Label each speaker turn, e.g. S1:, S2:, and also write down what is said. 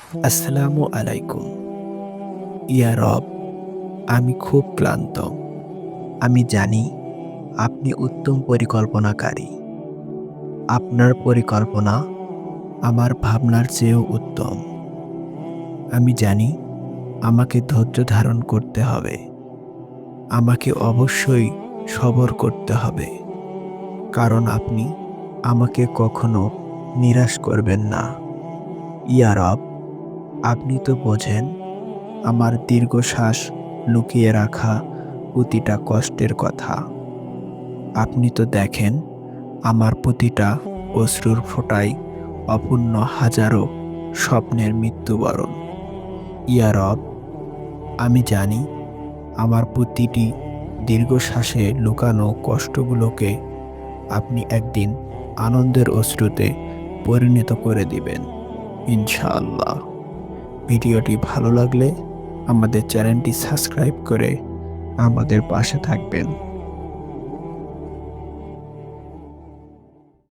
S1: আসসালামু আলাইকুম। ইয়া রব, আমি খুব ক্লান্ত। আমি জানি আপনি উত্তম পরিকল্পনাকারী। আপনার পরিকল্পনা আমার ভাবনার চেয়েও উত্তম। আমি জানি আমাকে ধৈর্য ধারণ করতে হবে। আমাকে অবশ্যই সবর করতে হবে। কারণ আপনি আমাকে কখনো নিরাশ করবেন না। ইয়া রব, আপনি তো বোঝেন আমার দীর্ঘশ্বাস, লুকিয়ে রাখা প্রতিটা কষ্টের কথা। আপনি তো দেখেন আমার প্রতিটা অশ্রুর ফোঁটায় অপূর্ণ হাজারো স্বপ্নের মৃত্যুবরণ। ইয়া রব, আমি জানি আমার প্রতিটি দীর্ঘশ্বাসে লুকানো কষ্টগুলোকে আপনি একদিন আনন্দের অশ্রুতে পরিণত করে দিবেন ইনশাআল্লাহ। ভিডিওটি ভালো লাগলে আমাদের চ্যানেলটি সাবস্ক্রাইব করে আমাদের পাশে থাকবেন।